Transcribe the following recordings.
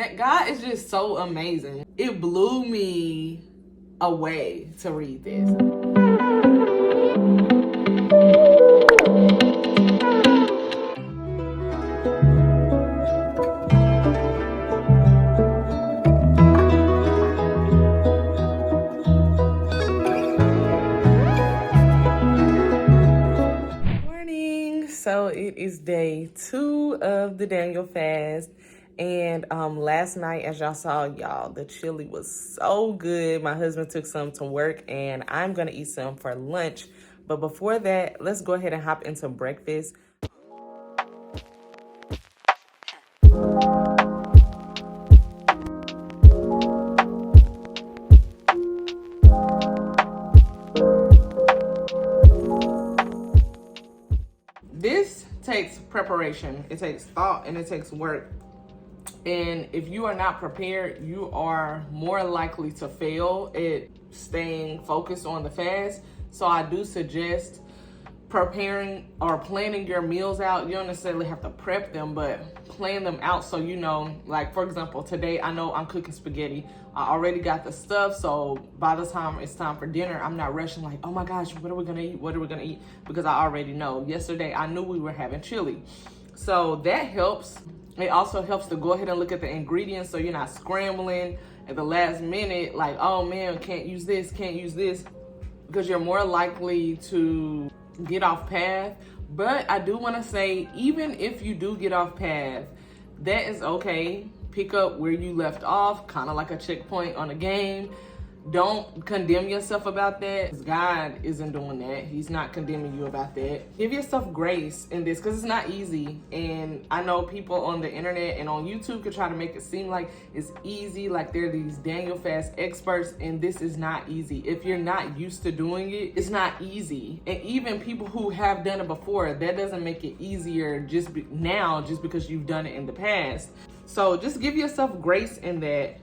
That God is just so amazing. It blew me away to read this. Morning. So it is day 2 of the Daniel fast. And last night, as y'all saw, the chili was so good. My husband took some to work and I'm gonna eat some for lunch. But before that, let's go ahead and hop into breakfast. This takes preparation, it takes thought, and it takes work. And if you are not prepared, you are more likely to fail at staying focused on the fast. So I do suggest preparing or planning your meals out. You don't necessarily have to prep them, but plan them out so you know. Like, for example, today I know I'm cooking spaghetti. I already got the stuff, so by the time it's time for dinner, I'm not rushing like, oh my gosh, what are we gonna eat? What are we gonna eat? Because I already know. Yesterday, I knew we were having chili. So that helps. It also helps to go ahead and look at the ingredients so you're not scrambling at the last minute, like, oh man, can't use this, because you're more likely to get off path. But I do want to say, even if you do get off path, that is okay. Pick up where you left off, kind of like a checkpoint on a game. Don't condemn yourself about that. God isn't doing that. He's not condemning you about that. Give yourself grace in this because it's not easy. And I know people on the internet and on YouTube could try to make it seem like it's easy, like they're these Daniel fast experts, and this is not easy. If you're not used to doing it, it's not easy. And even people who have done it before, that doesn't make it easier just because you've done it in the past. So just give yourself grace in that.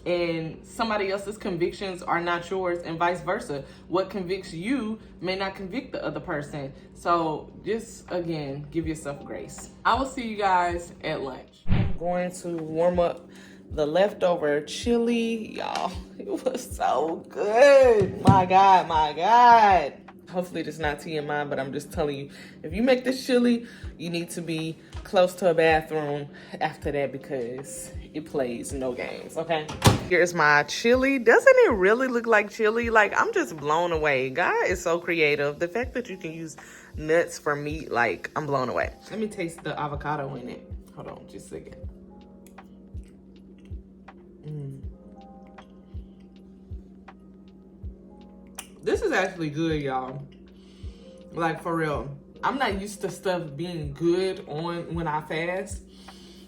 And somebody else's convictions are not yours, and vice versa. What convicts you may not convict the other person. So just, again, give yourself grace. I will see you guys at lunch. I'm going to warm up the leftover chili. Y'all, it was so good. My God. Hopefully this is not TMI, but I'm just telling you, if you make this chili, you need to be close to a bathroom after that because it plays no games, okay? Here's my chili. Doesn't it really look like chili? Like, I'm just blown away. God is so creative. The fact that you can use nuts for meat, like, I'm blown away. Let me taste the avocado in it. Hold on, just a second. This is actually good, y'all. Like, for real. I'm not used to stuff being good on when I fast,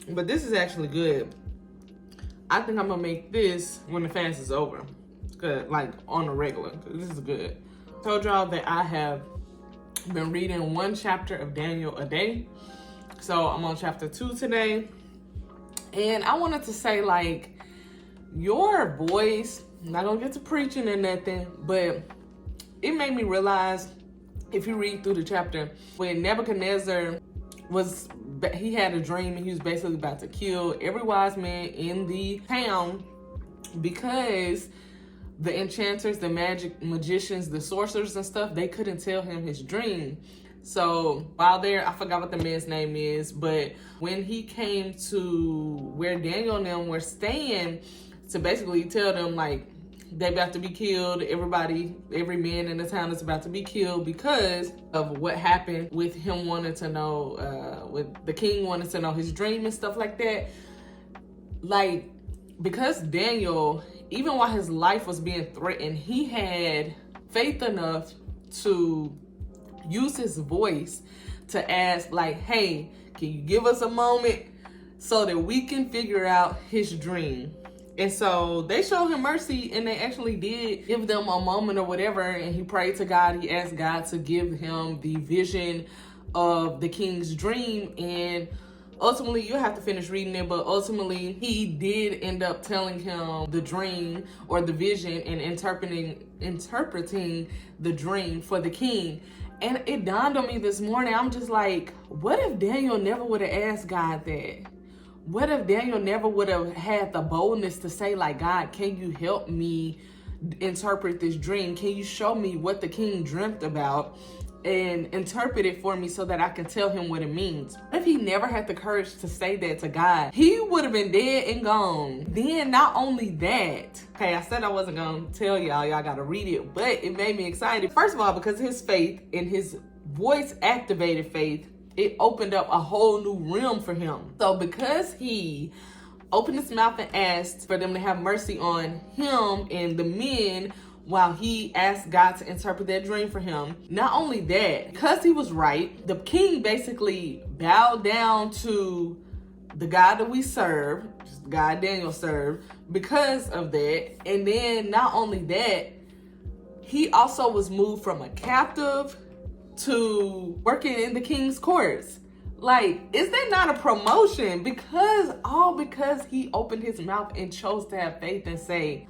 but this is actually good. I think I'm gonna make this when the fast is over. Good, like on the regular. This is good. I told y'all that I have been reading 1 chapter of Daniel a day. So I'm on chapter 2 today. And I wanted to say, like, your voice, I'm not gonna get to preaching or nothing, but it made me realize, if you read through the chapter, when Nebuchadnezzar he had a dream and he was basically about to kill every wise man in the town because the enchanters, the magicians, the sorcerers and stuff, they couldn't tell him his dream. So while there, I forgot what the man's name is, but when he came to where Daniel and them were staying to basically tell them, like, they about to be killed. Every man in the town is about to be killed because of what happened with him wanting to know, with the king wanting to know his dream and stuff like that. Like, because Daniel, even while his life was being threatened, he had faith enough to use his voice to ask, like, hey, can you give us a moment so that we can figure out his dream? And so they showed him mercy, and they actually did give them a moment or whatever. And he prayed to God. He asked God to give him the vision of the king's dream. And ultimately, you have to finish reading it, but ultimately he did end up telling him the dream or the vision and interpreting the dream for the king. And it dawned on me this morning, I'm just like, what if Daniel never would have asked God that? what if Daniel never would have had the boldness to say, like, God, can you help me interpret this dream? Can you show me what the king dreamt about and interpret it for me so that I can tell him what it means? If he never had the courage to say that to God, he would have been dead and gone. Then not only that, okay, I said I wasn't gonna tell y'all gotta read it, but it made me excited. First of all, because his faith and his voice activated faith, it opened up a whole new realm for him. So because he opened his mouth and asked for them to have mercy on him and the men while he asked God to interpret that dream for him. Not only that, because he was right, the king basically bowed down to the God that we serve, just the God Daniel served, because of that. And then not only that, he also was moved from a captive to working in the king's courts. Like, is that not a promotion? Because he opened his mouth and chose to have faith and say,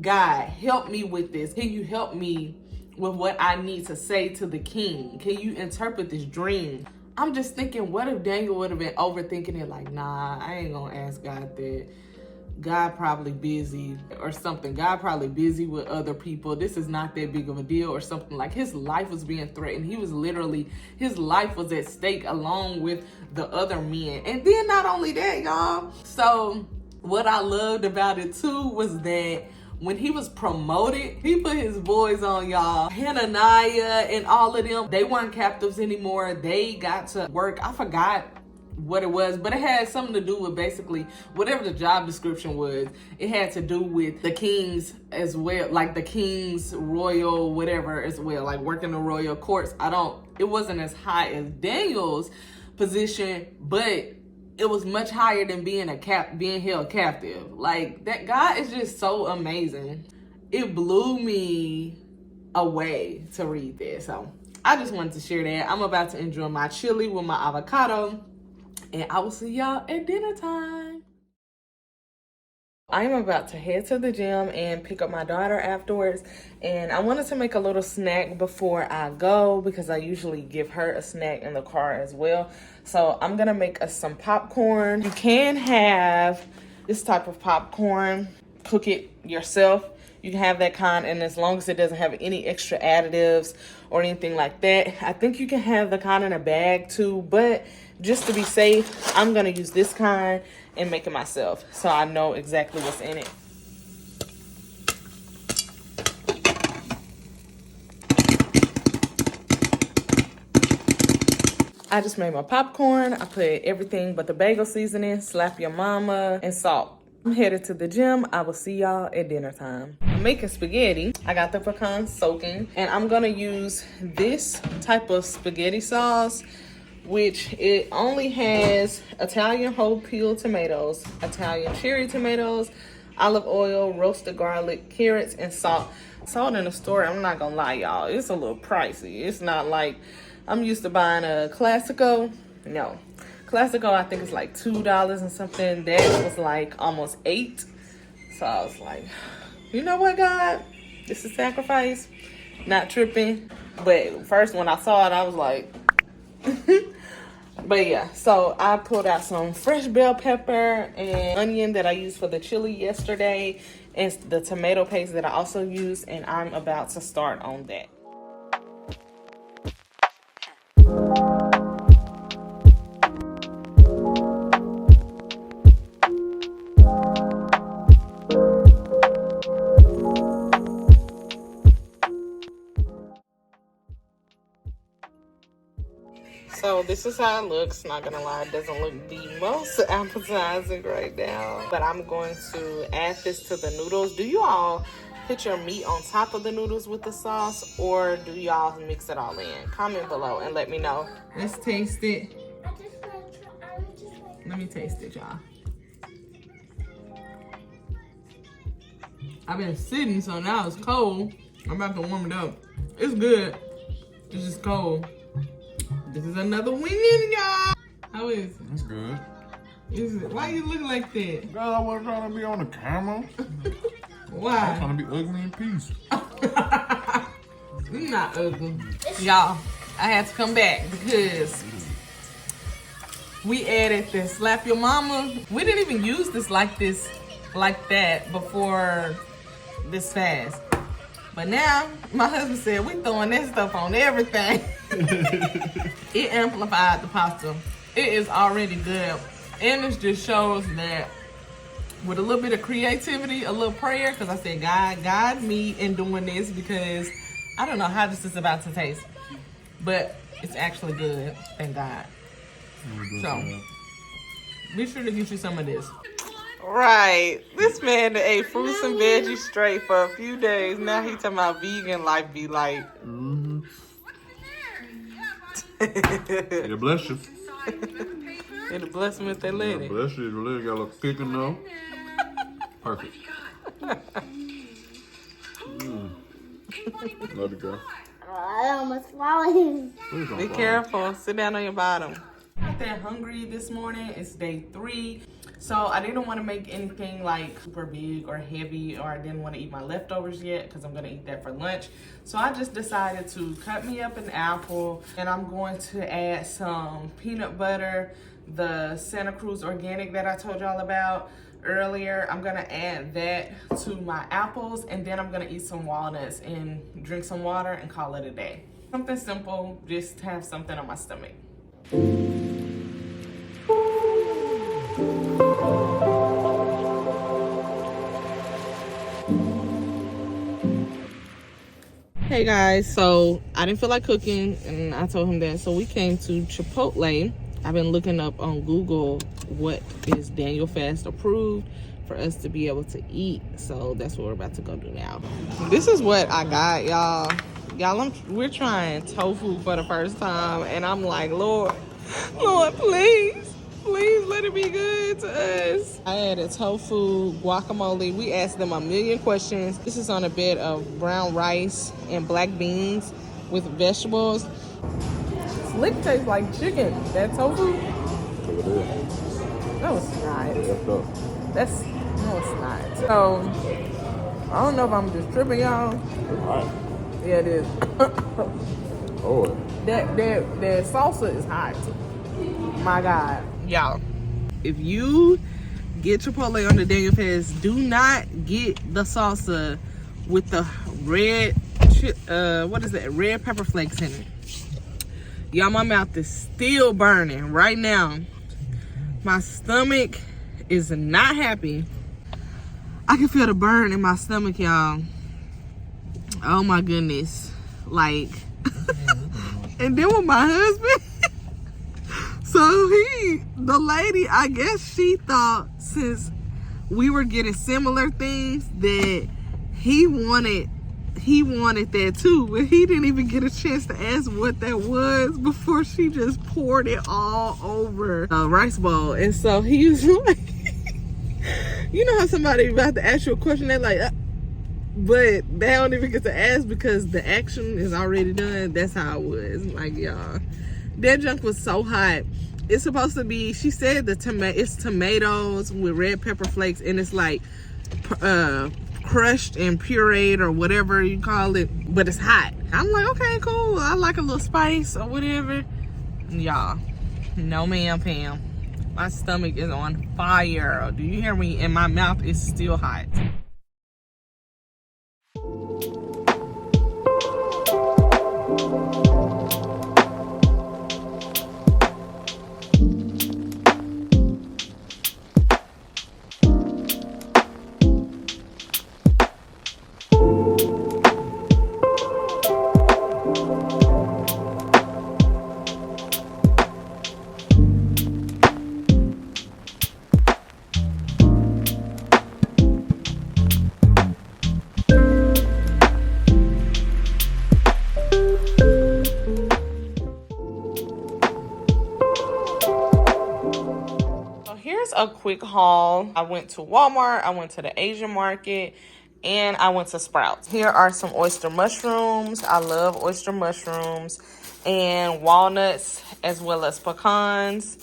God, help me with this. Can you help me with what I need to say to the king? Can you interpret this dream? I'm just thinking, what if Daniel would have been overthinking it, like, nah, I ain't gonna ask God that. God probably busy or something. God probably busy with other people. This is not that big of a deal or something. Like, his life was being threatened. He was literally, his life was at stake along with the other men. And then not only that, y'all. So what I loved about it too was that when he was promoted, he put his boys on, y'all. Hananiah and all of them, they weren't captives anymore. They got to work. I forgot what it was, but it had something to do with basically whatever the job description was. It had to do with the kings as well, like the king's royal whatever as well, like working the royal courts. It wasn't as high as Daniel's position, but it was much higher than being held captive. Like, that God is just so amazing. It blew me away to read this. So I just wanted to share that. I'm about to enjoy my chili with my avocado, and I will see y'all at dinner time. I am about to head to the gym and pick up my daughter afterwards. And I wanted to make a little snack before I go because I usually give her a snack in the car as well. So I'm going to make us some popcorn. You can have this type of popcorn, cook it yourself. You can have that kind, and as long as it doesn't have any extra additives or anything like that. I think you can have the kind in a bag too, but just to be safe, I'm gonna use this kind and make it myself so I know exactly what's in it. I just made my popcorn. I put everything but the bagel seasoning, slap your mama, and salt. I'm headed to the gym. I will see y'all at dinner time. I'm making spaghetti. I got the pecans soaking, and I'm gonna use this type of spaghetti sauce, which it only has Italian whole peel tomatoes, Italian cherry tomatoes, olive oil, roasted garlic, carrots, and salt. Salt in the store, I'm not gonna lie, y'all, it's a little pricey. It's not like I'm used to buying a Classico. No. Classico, I think it's like $2 and something. That was like almost $8. So I was like, you know what, God? This is sacrifice. Not tripping. But first when I saw it, I was like, but yeah. So I pulled out some fresh bell pepper and onion that I used for the chili yesterday, and the tomato paste that I also used, and I'm about to start on that. So this is how it looks. Not gonna lie, it doesn't look the most appetizing right now. But I'm going to add this to the noodles. Do you all put your meat on top of the noodles with the sauce, or do y'all mix it all in? Comment below and let me know. Let's taste it. Let me taste it, y'all. I've been sitting, so now it's cold. I'm about to warm it up. It's good. It's just cold. This is another winging, y'all. How is it? It's good. Is it? Why you look like that? Girl, I wasn't trying to be on the camera. Why? I'm trying to be ugly in peace. You're not ugly. Y'all, I had to come back because We added this slap your mama. We didn't even use this like that before this fast. But now, my husband said, we throwing that stuff on everything. It amplified the pasta. It is already good. And it just shows that with a little bit of creativity, a little prayer, because I said, God, guide me in doing this because I don't know how this is about to taste. But it's actually good, thank God. So, be sure to get you some of this. Right. This man that ate fruits and veggies straight for a few days. Now he talking about vegan life be like. Mm-hmm. Yeah, bless you. It'll bless them if they let it. Bless you. The lady got a little picking though. Perfect. Let it go. I almost swallowed. Be careful. Sit down on your bottom. I'm not that hungry this morning. It's day 3. So I didn't want to make anything like super big or heavy, or I didn't want to eat my leftovers yet because I'm going to eat that for lunch. So I just decided to cut me up an apple, and I'm going to add some peanut butter, the Santa Cruz organic that I told y'all about earlier. I'm going to add that to my apples, and then I'm going to eat some walnuts and drink some water and call it a day. Something simple, just to have something on my stomach. Hey guys, so I didn't feel like cooking and I told him that, so we came to Chipotle. I've been looking up on Google what is Daniel Fast approved for us to be able to eat, so that's what we're about to go do now. This is what I got, y'all. We're trying tofu for the first time, and I'm like, Lord, please let it be good to us. I added tofu, guacamole. We asked them a million questions. This is on a bed of brown rice and black beans with vegetables. Slick tastes like chicken. That tofu? No, it's not. No, it's not. So, I don't know if I'm just tripping, y'all. It's hot. Yeah, it is. Oh. That salsa is hot. My God. Y'all, if you get Chipotle on the Daniel Fast, do not get the salsa with the red, red pepper flakes in it. Y'all, my mouth is still burning right now. My stomach is not happy. I can feel the burn in my stomach, y'all. Oh my goodness. Like, and then with my husband, so the lady, I guess she thought since we were getting similar things that he wanted that too, but he didn't even get a chance to ask what that was before she just poured it all over a rice bowl. And so he was like, you know how somebody about to ask you a question, they're like, but they don't even get to ask because the action is already done. That's how it was. Like, y'all, that junk was so hot. It's supposed to be, she said it's tomatoes with red pepper flakes, and it's like crushed and pureed or whatever you call it, but it's hot. I'm like, okay, cool. I like a little spice or whatever. Y'all, no ma'am, Pam. My stomach is on fire. Do you hear me? And my mouth is still hot. A quick haul. I went to Walmart, I went to the Asian market, and I went to Sprouts. Here are some oyster mushrooms. I love oyster mushrooms, and walnuts as well as pecans.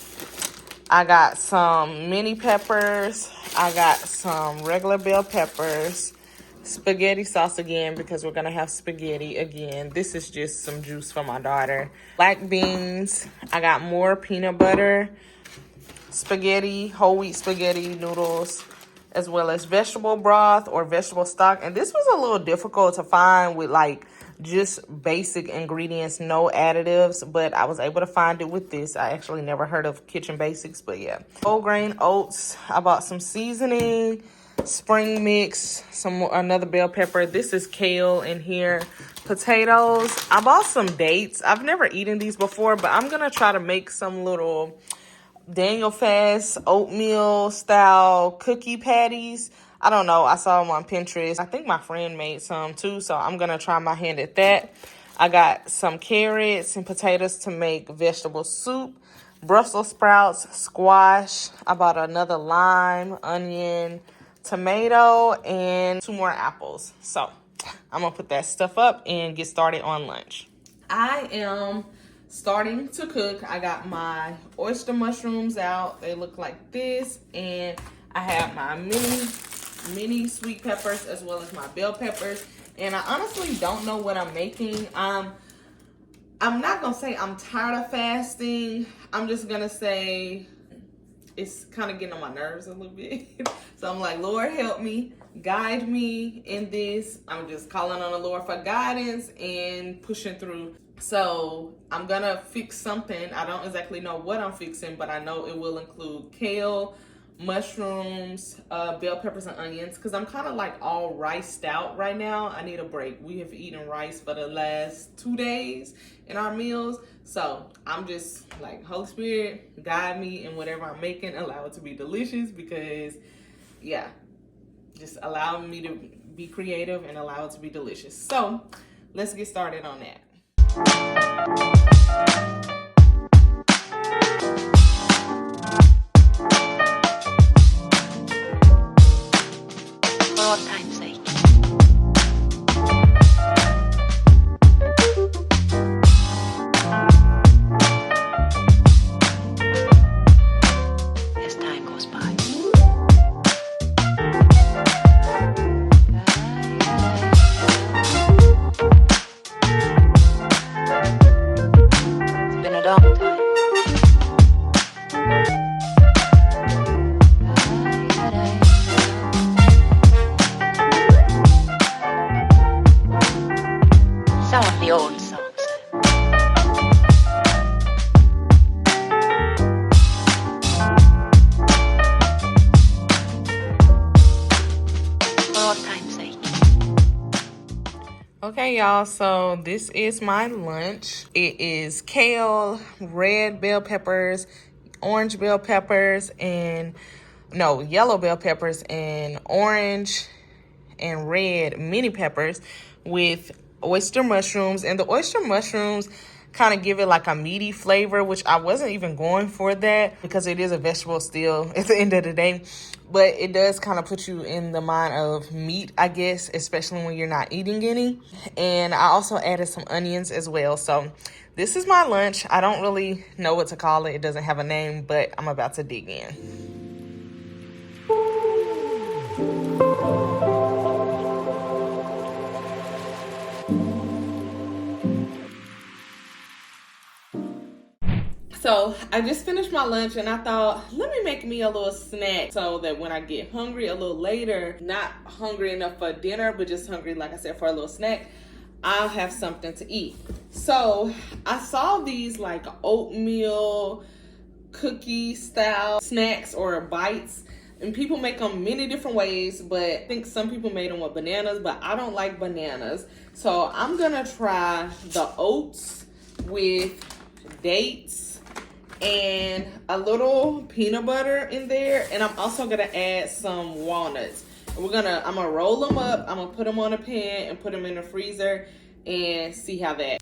I got some mini peppers. I got some regular bell peppers, spaghetti sauce again because we're gonna have spaghetti again. This is just some juice for my daughter. Black beans. I got more peanut butter. spaghetti, whole wheat spaghetti noodles, as well as vegetable broth or vegetable stock. And this was a little difficult to find with like just basic ingredients, no additives, but I was able to find it with this. I actually never heard of Kitchen Basics, but yeah. Whole grain oats. I bought some seasoning, spring mix, another bell pepper. This is kale in here. Potatoes. I bought some dates. I've never eaten these before, but I'm gonna try to make some little Daniel Fast oatmeal style cookie patties. I don't know. I saw them on Pinterest. I think my friend made some too, so I'm going to try my hand at that. I got some carrots and potatoes to make vegetable soup, Brussels sprouts, squash. I bought another lime, onion, tomato, and 2 more apples. So I'm going to put that stuff up and get started on lunch. I am starting to cook. I got my oyster mushrooms out. They look like this. And I have my mini sweet peppers as well as my bell peppers. And I honestly don't know what I'm making. I'm not gonna say I'm tired of fasting. I'm just gonna say it's kind of getting on my nerves a little bit. So I'm like, Lord, help me, guide me in this. I'm just calling on the Lord for guidance and pushing through. So I'm gonna fix something. I don't exactly know what I'm fixing, but I know it will include kale, mushrooms, bell peppers, and onions, because I'm kind of like all riced out right now. I need a break. We have eaten rice for the last 2 days in our meals. So I'm just like, Holy Spirit, guide me in whatever I'm making. Allow it to be delicious, because yeah, just allow me to be creative and allow it to be delicious. So let's get started on that. For all time's sake. As time goes by. It's been a long time. Some of the old songs. For all time's sake. Okay, y'all, so this is my lunch. It is kale, red bell peppers, orange bell peppers, yellow bell peppers, and orange and red mini peppers with oyster mushrooms. And the oyster mushrooms kind of give it like a meaty flavor, which I wasn't even going for that because it is a vegetable still at the end of the day. But it does kind of put you in the mind of meat, I guess, especially when you're not eating any. And I also added some onions as well. So this is my lunch. I don't really know what to call it. It doesn't have a name, but I'm about to dig in. So I just finished my lunch and I thought, let me make me a little snack so that when I get hungry a little later, not hungry enough for dinner, but just hungry, like I said, for a little snack, I'll have something to eat. So I saw these like oatmeal cookie style snacks or bites, and people make them many different ways, but I think some people made them with bananas, but I don't like bananas. So I'm gonna try the oats with dates and a little peanut butter in there, and I'm also gonna add some walnuts. I'm gonna roll them up, I'm gonna put them on a pan and put them in the freezer and see how that.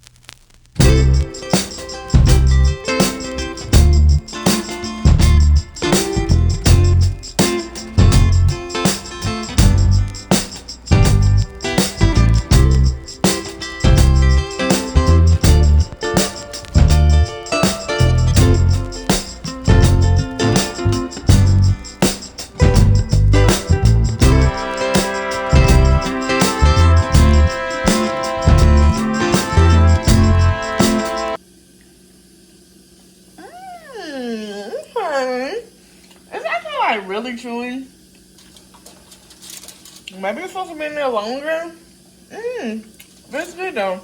really chewy. Maybe it's supposed to be in there longer. That's good though.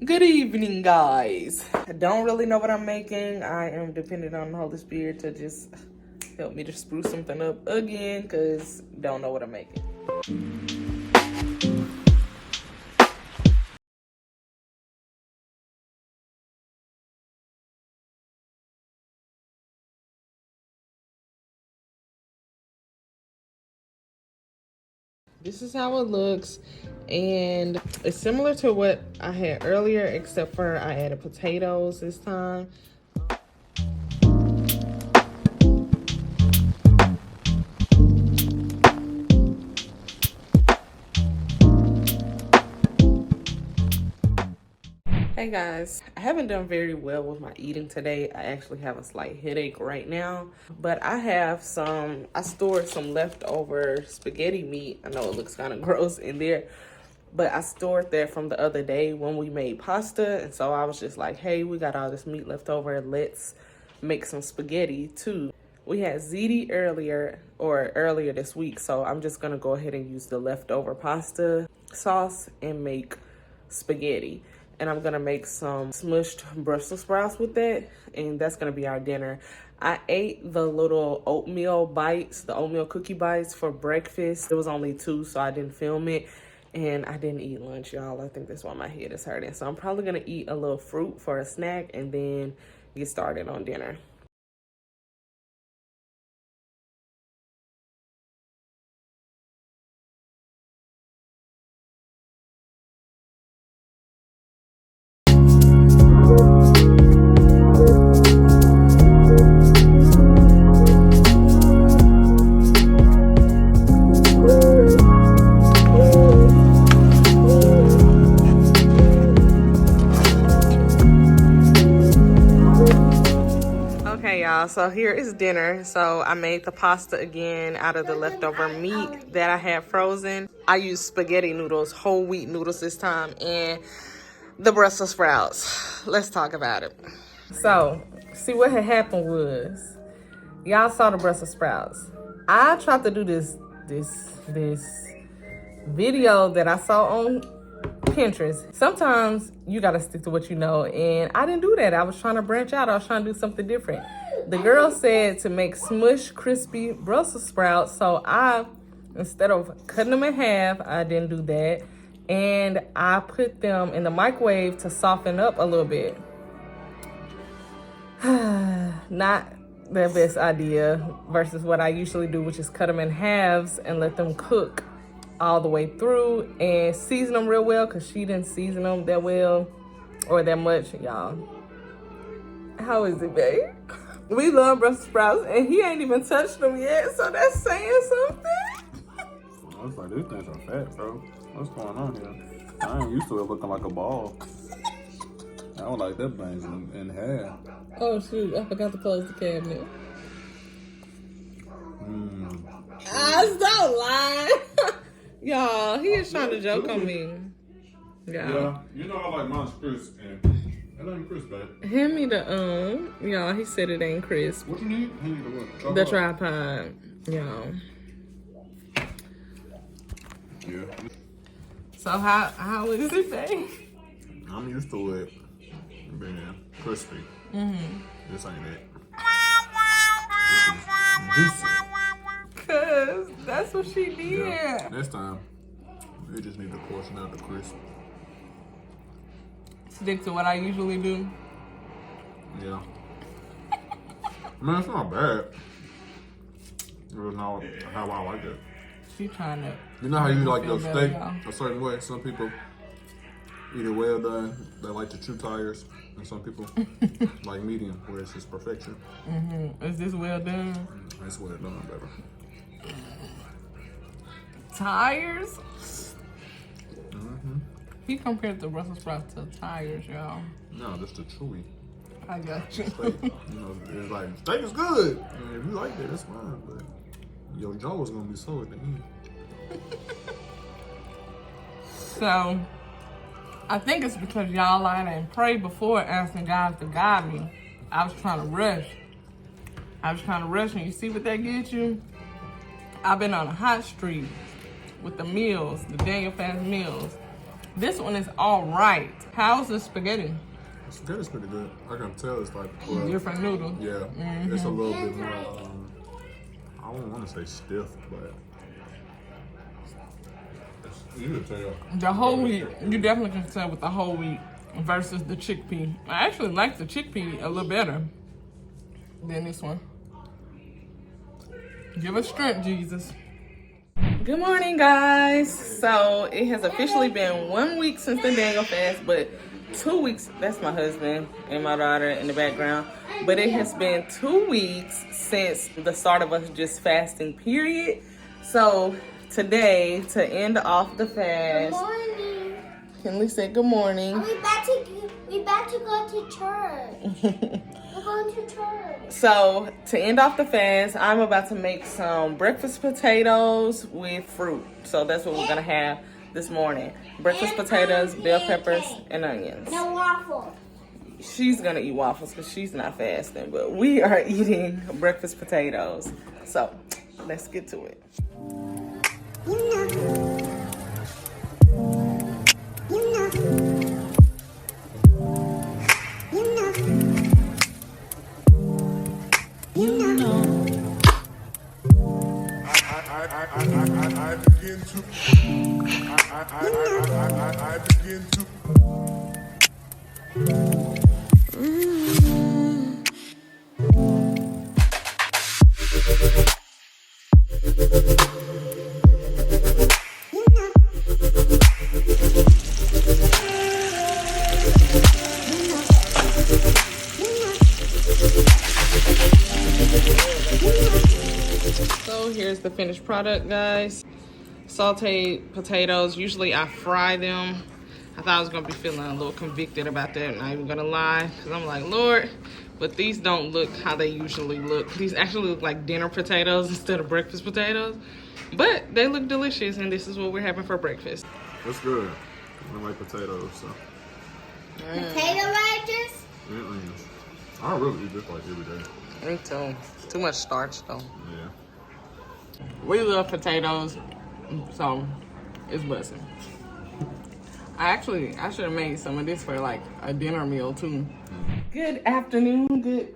Good evening, guys. I don't really know what I'm making. I am dependent on the Holy Spirit to just help me to spruce something up again, because don't know what I'm making. This is how it looks, and it's similar to what I had earlier, except for I added potatoes this time. Hey guys, I haven't done very well with my eating today. I actually have a slight headache right now, but I stored some leftover spaghetti meat. I know it looks kind of gross in there, but I stored that from the other day when we made pasta. And so I was just like, hey, we got all this meat left over. Let's make some spaghetti too. We had ziti earlier this week, so I'm just gonna go ahead and use the leftover pasta sauce and make spaghetti. And I'm gonna make some smushed Brussels sprouts with that, and that's gonna be our dinner. I ate the little oatmeal bites, the oatmeal cookie bites for breakfast. There was only 2, so I didn't film it. And I didn't eat lunch, y'all. I think that's why my head is hurting. So I'm probably gonna eat a little fruit for a snack and then get started on dinner. So here is dinner. So I made the pasta again out of the leftover meat that I had frozen. I used spaghetti noodles, whole wheat noodles this time, and the Brussels sprouts. Let's talk about it. So, see what had happened was, y'all saw the Brussels sprouts. I tried to do this video that I saw on Pinterest. Sometimes you gotta stick to what you know, and I didn't do that. I was trying to branch out. I was trying to do something different. The girl said to make smush crispy Brussels sprouts, so instead of cutting them in half, I didn't do that, and I put them in the microwave to soften up a little bit. Not the best idea versus what I usually do, which is cut them in halves and let them cook all the way through and season them real well, because she didn't season them that well or that much, y'all. How is it, babe? We love Brussels sprouts, and he ain't even touched them yet, so that's saying something. I was like, these things are fat, bro. What's going on here? I ain't used to it looking like a ball. I don't like that thing in half. Oh, shoot. I forgot to close the cabinet. Stop lying. Y'all, he is trying to joke on me. Yeah, you know I like mine's crisp, and it ain't crisp, babe. Hand me the, y'all, he said it ain't crisp. What you need? You need the what? The tripod, y'all. Yeah. So how is it, babe? I'm used to it being crispy. This ain't it. This is juicy. Cause that's what she did. Yeah. Next time, you just need to portion out the crisp. Stick to what I usually do. Yeah. Man, it's not bad. It's not how I like it. She trying to. You know how you like your feel steak better, a certain way? Some people eat it well done. They like to chew tires. And some people like medium, where it's just perfection. Is this well done? It's well done, baby. Tires? He compared the Brussels sprouts to tires, y'all. No, just the chewy. I got you. Steak. You know, it's like, steak is good. I mean, if you like it, that's fine. But your jaw is going to be sore at the end. So, I think it's because y'all I didn't pray before asking God to guide me. I was trying to rush. And you see what that gets you? I've been on a hot streak with the meals, the Daniel Fast meals. This one is all right. How's the spaghetti? The spaghetti's pretty good. I can tell it's like Different noodle. Yeah, it's a little bit more. I don't want to say stiff, but you can tell. The whole wheat, you definitely can tell with the whole wheat versus the chickpea. I actually like the chickpea a little better than this one. Give us strength, Jesus. Good morning, guys. So it has officially been 1 week since the Daniel fast, but 2 weeks. That's my husband and my daughter in the background. But it has been 2 weeks since the start of us just fasting, period. So today, to end off the fast, Morning. Kinley said good morning. We about to go to church. We're going to church. So to end off the fast, I'm about to make some breakfast potatoes with fruit. So that's what we're gonna have this morning. Breakfast potatoes, bell peppers, and onions. No waffle. She's gonna eat waffles because she's not fasting, but we are eating breakfast potatoes. So let's get to it. I begin to. So here's the finished product, guys. Sauteed potatoes. Usually I fry them. I thought I was gonna be feeling a little convicted about that, not even gonna lie, because I'm like, Lord, but these don't look how they usually look. These actually look like dinner potatoes instead of breakfast potatoes, but they look delicious, and this is what we're having for breakfast. It's good. I like potatoes, so. Potato wedges? And onions. I really eat this like every day. Me too. Too much starch though. Yeah. We love potatoes, so it's blessing. I should have made some of this for like a dinner meal too. Good afternoon,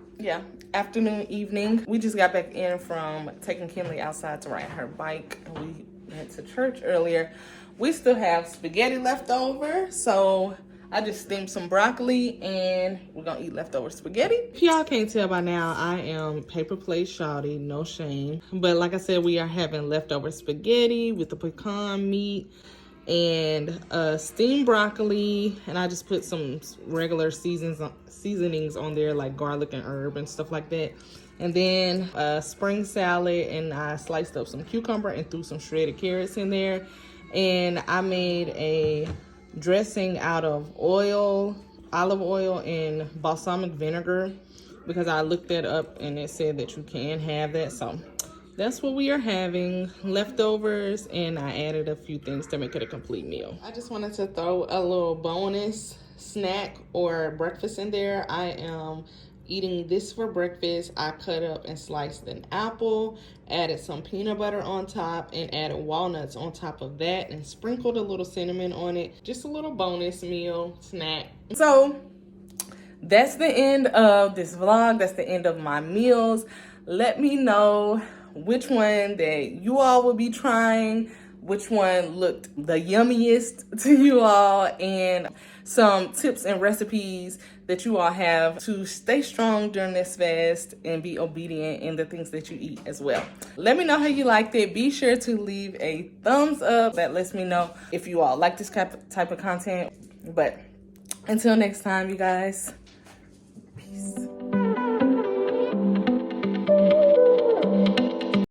afternoon, evening. We just got back in from taking Kinley outside to ride her bike. We went to church earlier. We still have spaghetti left over, so I just steamed some broccoli and we're gonna eat leftover spaghetti. If y'all can't tell by now, I am paper plate shawty, no shame. But like I said, we are having leftover spaghetti with the pecan meat and steamed broccoli, and I just put some regular seasonings on there like garlic and herb and stuff like that. And then spring salad, and I sliced up some cucumber and threw some shredded carrots in there. And I made a dressing out of olive oil and balsamic vinegar because I looked that up and it said that you can have that. So that's what we are having, leftovers, and I added a few things to make it a complete meal. I just wanted to throw a little bonus snack or breakfast in there. I am eating this for breakfast. I cut up and sliced an apple, added some peanut butter on top, and added walnuts on top of that, and sprinkled a little cinnamon on it. Just a little bonus meal snack. So that's the end of this vlog. That's the end of my meals. Let me know which one that you all will be trying, which one looked the yummiest to you all, and some tips and recipes that you all have to stay strong during this fast and be obedient in the things that you eat as well. Let me know how you liked it. Be sure to leave a thumbs up. That lets me know if you all like this type of content. But until next time, you guys, peace.